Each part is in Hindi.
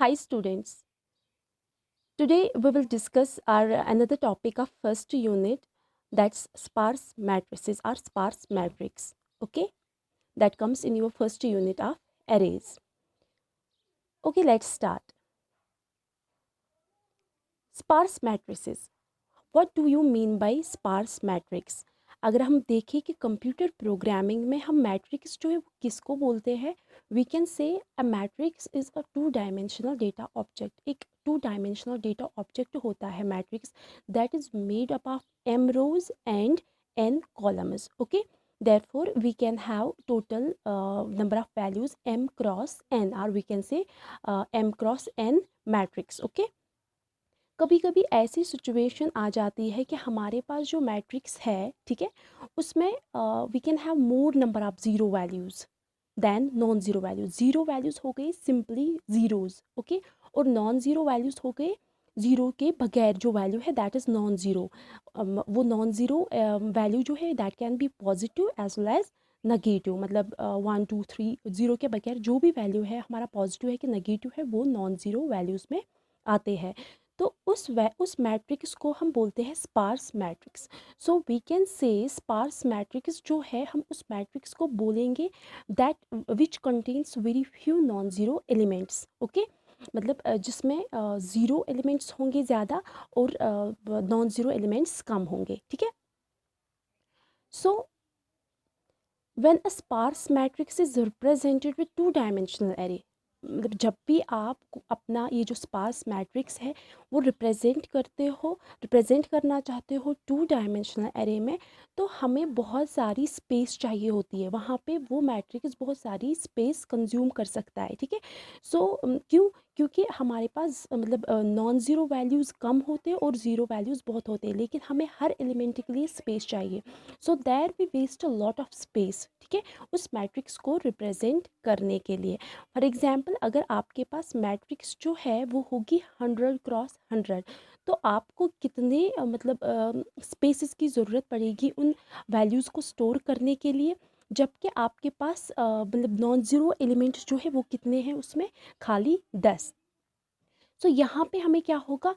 Hi students. Today we will discuss our another topic of first unit, that's sparse matrices or sparse matrix. Okay, that comes in your first unit of arrays. Okay, let's start. Sparse matrices. What do you mean by sparse matrix? अगर हम देखें कि कंप्यूटर प्रोग्रामिंग में हम मैट्रिक्स जो है वो किसको बोलते हैं, we can say a matrix is a two dimensional data object. एक टू डायमेंशनल डेटा ऑब्जेक्ट होता है matrix, that is made up of m rows and n columns. Okay, therefore we can have total number of values m cross n, or we can say m cross n matrix. Okay, कभी कभी ऐसी सिचुएशन आ जाती है कि हमारे पास जो मैट्रिक्स है, ठीक है, उसमें we can have more number of zero values than non zero values. Zero values हो गई सिंपली ज़ीरोज़. ओके, और नॉन ज़ीरो वैल्यूज़ हो गए ज़ीरो के बगैर जो वैल्यू है दैट इज़ नॉन ज़ीरो. वो नॉन ज़ीरो वैल्यू जो है that can be positive as well as negative. मतलब 1 2 3 ज़ीरो के बगैर जो भी वैल्यू है हमारा पॉजिटिव है कि नेगेटिव है, वो नॉन ज़ीरो वैल्यूज़ में आते हैं. तो उस मैट्रिक्स को हम बोलते हैं sparse matrix. So we can say sparse matrix जो है, हम उस मैट्रिक्स को बोलेंगे that which contains very few non zero elements. Okay, मतलब जिसमें ज़ीरो एलिमेंट्स होंगे ज़्यादा और नॉन ज़ीरो एलिमेंट्स कम होंगे. ठीक है. So when a sparse matrix is represented with two dimensional array, मतलब जब भी आप अपना ये जो स्पार्स मैट्रिक्स है वो रिप्रेजेंट करना चाहते हो टू डायमेंशनल एरे में, तो हमें बहुत सारी स्पेस चाहिए होती है. वहाँ पे वो मैट्रिक्स बहुत सारी स्पेस कंज्यूम कर सकता है. ठीक है. सो क्योंकि हमारे पास मतलब नॉन ज़ीरो वैल्यूज़ कम होते हैं और ज़ीरो वैल्यूज़ बहुत होते हैं, लेकिन हमें हर एलिमेंट के लिए स्पेस चाहिए. So there we waste a lot of space. ठीक है, उस मैट्रिक्स को रिप्रेजेंट करने के लिए. फॉर एग्जाम्पल, अगर आपके पास मैट्रिक्स जो है वो होगी 100 क्रॉस 100, तो आपको कितने मतलब स्पेसेस की ज़रूरत पड़ेगी उन वैल्यूज़ को स्टोर करने के लिए, जबकि आपके पास मतलब नॉन ज़ीरो एलिमेंट्स जो है वो कितने हैं उसमें, खाली 10. सो यहाँ पे हमें क्या होगा,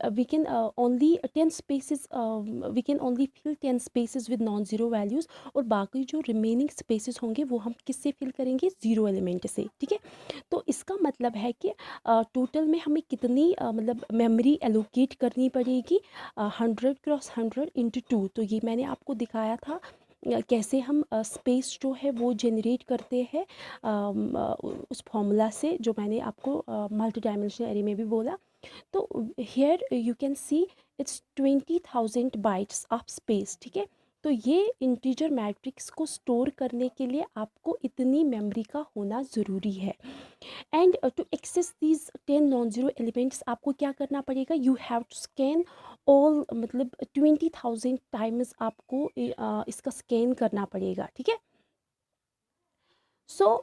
we can only 10 spaces, we can only fill 10 spaces with non zero values, और बाकी जो रिमेनिंग स्पेसेस होंगे वो हम किससे फिल करेंगे, ज़ीरो एलिमेंट से. ठीक है. तो इसका मतलब है कि टोटल में हमें कितनी मतलब मेमोरी एलोकेट करनी पड़ेगी, 100 क्रॉस 100 इंटू 2. तो ये मैंने आपको दिखाया था कैसे हम स्पेस जो है वो जनरेट करते हैं उस फॉर्मूला से, जो मैंने आपको मल्टी डायमेंशनल एरे में भी बोला. तो here you can see it's 20,000 bytes of space. ठीक है. तो ये इंटीजर मैट्रिक्स को स्टोर करने के लिए आपको इतनी मेमोरी का होना ज़रूरी है. And to access these 10 non zero elements आपको क्या करना पड़ेगा, you have to scan all, मतलब 20,000 टाइम्स आपको इसका स्कैन करना पड़ेगा. ठीक है. So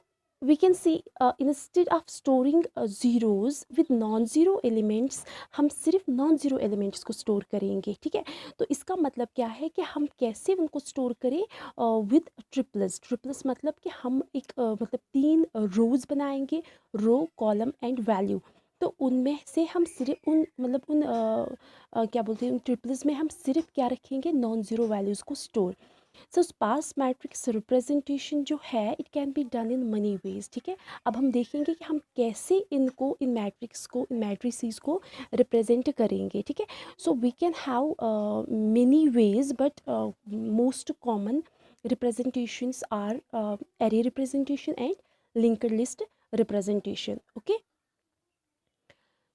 we can see instead of storing zeros with non zero elements, हम सिर्फ नॉन ज़ीरो एलिमेंट्स को स्टोर करेंगे. ठीक है. तो इसका मतलब क्या है कि हम कैसे उनको स्टोर करें, विद ट्रिपल्स. ट्रिपल्स मतलब कि हम एक मतलब 3 रोज़ बनाएंगे, रो कॉलम एंड वैल्यू. तो उनमें से हम सिर्फ उन मतलब उन क्या बोलते हैं, उन ट्रिपल्स में हम सिर्फ क्या रखेंगे, नॉन ज़ीरो वैल्यूज़ को store. So sparse matrix representation जो है it can be done in many ways. ठीक है. अब हम देखेंगे कि हम कैसे इनको, इन मैट्रिक्स को, इन मैट्रिसेस को रिप्रेजेंट करेंगे. ठीक है. So we can have many ways, but most common representations are array representation and linked list representation. Okay.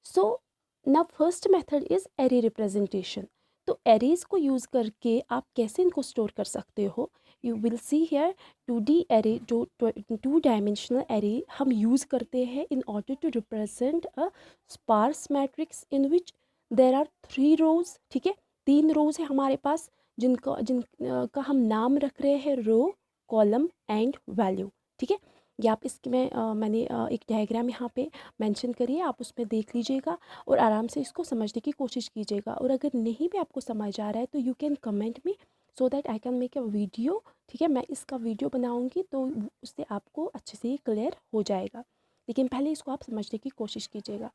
So now first method is array representation. तो एरेज को यूज़ करके आप कैसे इनको स्टोर कर सकते हो, you will see here. 2D array, जो 2 डायमेंशनल एरे हम यूज़ करते हैं in order to represent a sparse matrix in which there are 3 rows. ठीक है. 3 रोज़ है हमारे पास, जिनका हम नाम रख रहे हैं रो, कॉलम एंड वैल्यू. ठीक है. ये आप इसकी मैंने एक डायग्राम यहाँ पे मेंशन करिए, आप उसमें देख लीजिएगा और आराम से इसको समझने की कोशिश कीजिएगा. और अगर नहीं भी आपको समझ आ रहा है तो you can comment me so that I can make a video. ठीक है. मैं इसका वीडियो बनाऊंगी तो उससे आपको अच्छे से ही क्लियर हो जाएगा. लेकिन पहले इसको आप समझने की कोशिश कीजिएगा।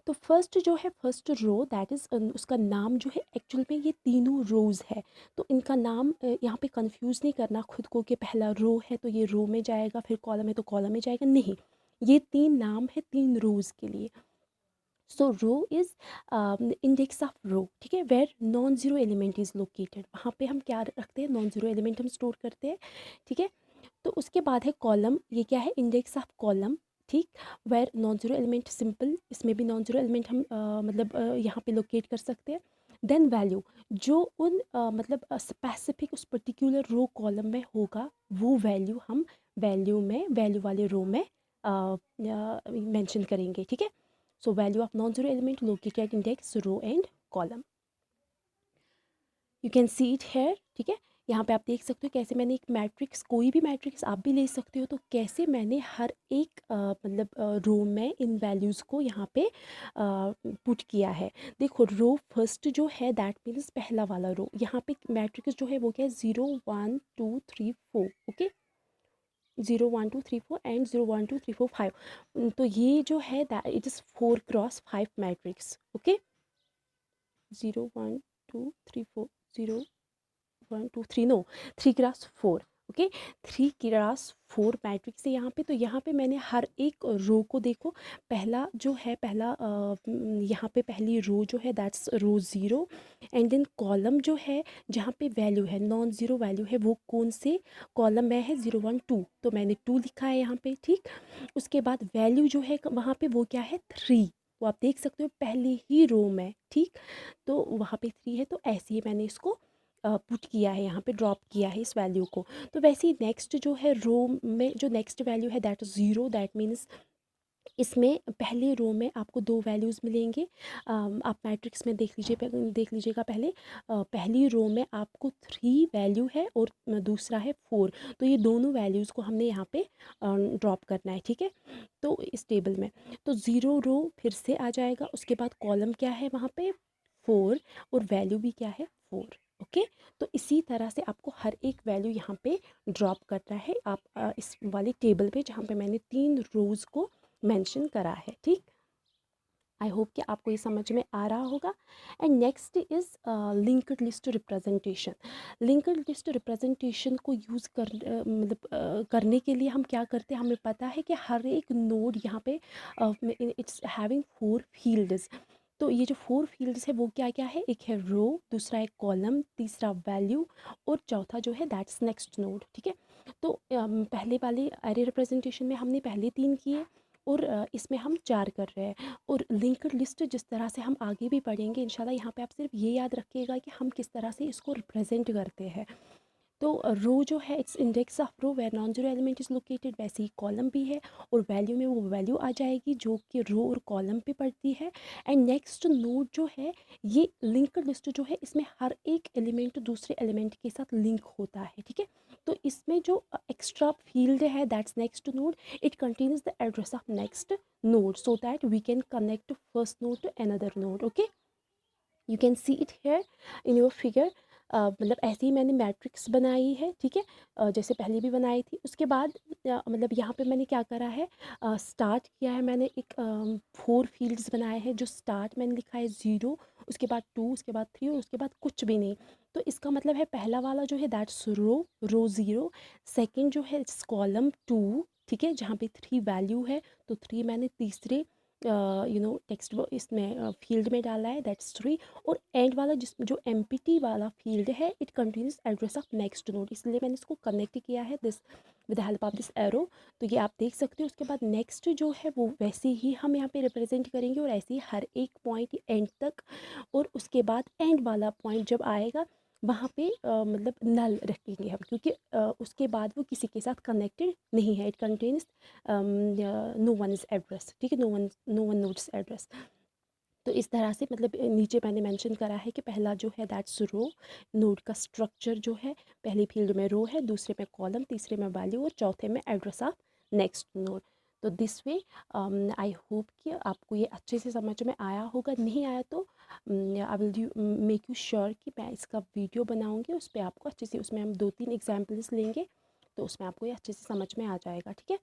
तो फर्स्ट जो है, फर्स्ट रो दैट इज़, उसका नाम जो है एक्चुअल में ये तीनों रोज़ है। तो इनका नाम यहाँ पे कंफ्यूज नहीं करना खुद को कि पहला रो है तो ये रो में जाएगा, फिर कॉलम है तो कॉलम में जाएगा, नहीं। ये तीन नाम है तीन रोज़ के लिए। So row is index of row, ठीक है, where non zero element is located. वहाँ पे हम क्या रखते हैं, नॉन ज़ीरो एलिमेंट हम स्टोर करते हैं, ठीक है। तो उसके बाद है कॉलम, ये क्या है, इंडेक्स ऑफ कॉलम, ठीक, where non zero element, simple, इसमें भी नॉन ज़ीरो एलिमेंट हम मतलब यहाँ पे लोकेट कर सकते हैं। देन वैल्यू, जो उन मतलब स्पेसिफिक उस पर्टिकुलर रो कॉलम में होगा, वो वैल्यू हम वैल्यू में, वैल्यू वाले रो में मेंशन करेंगे, ठीक है। So value of non zero element located index row and column, you can see it here, ठीक है। यहाँ पे आप देख सकते हो कैसे मैंने एक मैट्रिक्स, कोई भी मैट्रिक्स आप भी ले सकते हो, तो कैसे मैंने हर एक मतलब रो में इन वैल्यूज़ को यहाँ पे पुट किया है। देखो रो फर्स्ट जो है दैट मीन्स पहला वाला रो, यहाँ पे मैट्रिक्स जो है वो क्या है, 0 1 2 3 4, ओके, 0 1 2 3 4 एंड 0 1 2 3 4 5। तो ये जो है that it is 4x5 matrix, okay, 0 1 2 3 4, 0 1 2 3, no, 3x4, okay, 3x4 matrix है यहाँ पे। तो यहाँ पे मैंने हर एक रो को देखो, पहला जो है, पहला यहाँ पे पहली रो जो है that's row 0, and then column जो है जहाँ पे वैल्यू है, नॉन ज़ीरो वैल्यू है, वो कौन से कॉलम में है, 0 1 2, तो मैंने 2 लिखा है यहाँ पे, ठीक। उसके बाद वैल्यू जो है वहाँ पे वो क्या है, 3, वो आप देख सकते हो पहली ही रो में, ठीक। तो वहाँ पे 3 है, तो ऐसे ही मैंने इसको पुट किया है, यहाँ पे ड्रॉप किया है इस वैल्यू को। तो वैसे ही नेक्स्ट जो है रो में जो नेक्स्ट वैल्यू है दैट 0, दैट मीन्स इसमें पहली रो में आपको दो वैल्यूज़ मिलेंगे। आप मैट्रिक्स में देख लीजिएगा पहले, पहली रो में आपको 3 वैल्यू है और दूसरा है 4, तो ये दोनों वैल्यूज़ को हमने यहाँ पे ड्रॉप करना है, ठीक है। तो इस टेबल में तो 0 रो फिर से आ जाएगा, उसके बाद कॉलम क्या है वहाँ पे, 4, और वैल्यू भी क्या है, 4, ओके। तो इसी तरह से आपको हर एक वैल्यू यहाँ पे ड्रॉप करना है, आप इस वाले टेबल पे जहाँ पे मैंने 3 रोज़ को मेंशन करा है, ठीक। आई होप कि आपको ये समझ में आ रहा होगा। And next is linked list representation. Linked list representation को यूज़ कर मतलब करने के लिए हम क्या करते हैं, हमें पता है कि हर एक नोड यहाँ पे इट्स हैविंग 4 फील्ड्स। तो ये जो 4 फील्ड्स है वो क्या क्या है, एक है रो, दूसरा है कॉलम, तीसरा वैल्यू, और चौथा जो है दैट्स नेक्स्ट नोड, ठीक है। तो पहले वाले एरे रिप्रेजेंटेशन में हमने पहले 3 किए, और इसमें हम 4 कर रहे हैं। और लिंक्ड लिस्ट जिस तरह से हम आगे भी पढ़ेंगे इंशाल्लाह, यहाँ पे आप सिर्फ ये याद रखिएगा कि हम किस तरह से इसको रिप्रेजेंट करते हैं। तो रो जो है it's index of row where non zero element is located, वैसे ही कॉलम भी है, और वैल्यू में वो वैल्यू आ जाएगी जो कि रो और कॉलम पे पड़ती है। एंड नेक्स्ट नोड जो है, ये लिंक्ड लिस्ट जो है इसमें हर एक एलिमेंट दूसरे एलिमेंट के साथ लिंक होता है, ठीक है। तो इसमें जो एक्स्ट्रा फील्ड है that's next node, it contains the address of next node so that we can connect first node to another node, okay. You can see it here in your figure. मतलब ऐसे ही मैंने मैट्रिक्स बनाई है, ठीक है, जैसे पहले भी बनाई थी। उसके बाद मतलब यहाँ पे मैंने क्या करा है, स्टार्ट किया है, मैंने एक 4 फील्ड्स बनाए हैं। जो स्टार्ट मैंने लिखा है 0, उसके बाद 2, उसके बाद 3, और उसके बाद कुछ भी नहीं। तो इसका मतलब है पहला वाला जो है दैट्स रो 0, सेकेंड जो है इट्स कॉलम 2, ठीक है, जहाँ पे 3 वैल्यू है, तो 3 मैंने तीसरे टेक्स्ट इसमें फील्ड में डाला है दैट्स 3। और एंड वाला जिस जो एम्प्टी वाला फील्ड है it contains address of next node, इसलिए मैंने इसको कनेक्ट किया है this with the help of this arrow. तो ये आप देख सकते हो। उसके बाद नेक्स्ट जो है वो वैसे ही हम यहाँ पे रिप्रेजेंट करेंगे, और ऐसे ही हर एक पॉइंट एंड तक। और उसके बाद एंड वाला पॉइंट जब आएगा वहाँ पे मतलब नल रखेंगे हम, क्योंकि उसके बाद वो किसी के साथ कनेक्टेड नहीं है, it contains no one is address, ठीक है, नो वन नोट्स एड्रेस। तो इस तरह से मतलब नीचे मैंने मेंशन करा है कि पहला जो है दैट्स रो, नोड का स्ट्रक्चर जो है, पहली फील्ड में रो है, दूसरे में कॉलम, तीसरे में वैल्यू, और चौथे में एड्रेस ऑफ नेक्स्ट नोड। तो दिस वे आई होप कि आपको ये अच्छे से समझ में आया होगा। नहीं आया तो I will make you sure कि मैं इसका वीडियो बनाऊँगी, उस पर आपको अच्छे से, उसमें हम 2-3 एग्जाम्पल्स लेंगे, तो उसमें आपको ये अच्छे से समझ में आ जाएगा, ठीक है।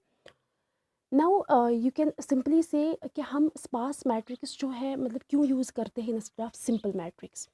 नाउ यू कैन सिंपली से कि हम स्पार्स मैट्रिक्स जो है मतलब क्यों यूज़ करते हैं instead of simple matrix,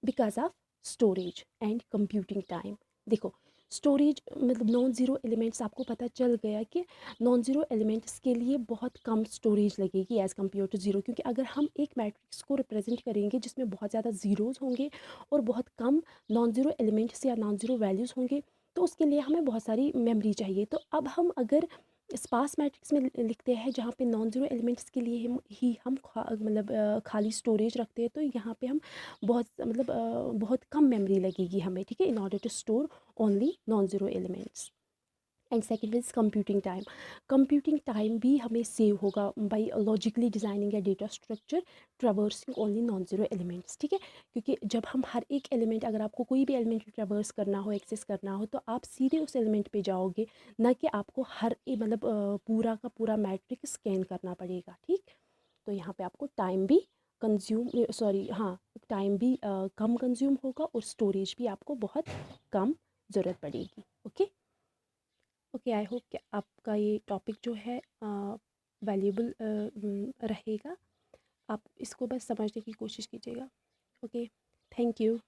because of storage and computing time. देखो, स्टोरेज मतलब नॉन ज़ीरो एलिमेंट्स, आपको पता चल गया कि नॉन ज़ीरो एलिमेंट्स के लिए बहुत कम स्टोरेज लगेगी एज़ कम्पेयर टू ज़ीरो, क्योंकि अगर हम एक मैट्रिक्स को रिप्रेजेंट करेंगे जिसमें बहुत ज़्यादा ज़ीरोज़ होंगे और बहुत कम नॉन ज़ीरो एलिमेंट्स या नॉन ज़ीरो वैल्यूज़ होंगे, तो उसके लिए हमें बहुत सारी मेमोरी चाहिए। तो अब हम अगर स्पार्स मैट्रिक्स में लिखते हैं जहाँ पे नॉन ज़ीरो एलिमेंट्स के लिए हम मतलब खाली स्टोरेज रखते हैं, तो यहाँ पे हम बहुत कम मेमोरी लगेगी हमें, ठीक है, in order to store only non zero elements. And second is computing time. Computing time भी हमें सेव होगा by logically designing a data structure traversing only non zero elements, ठीक है। क्योंकि जब हम हर एक एलिमेंट, अगर आपको कोई भी एलिमेंट ट्रेवर्स करना हो, एक्सेस करना हो, तो आप सीधे उस एलिमेंट पे जाओगे, ना कि आपको पूरा का पूरा मैट्रिक स्कैन करना पड़ेगा, ठीक। तो यहाँ पे आपको टाइम भी कंज्यूम सॉरी हाँ टाइम भी कम कंज्यूम होगा और स्टोरेज भी आपको बहुत कम ज़रूरत पड़ेगी। ओके, ओके, आई होप कि आपका ये टॉपिक जो है वैल्यूएबल रहेगा। आप इसको बस समझने की कोशिश कीजिएगा। Okay, thank you.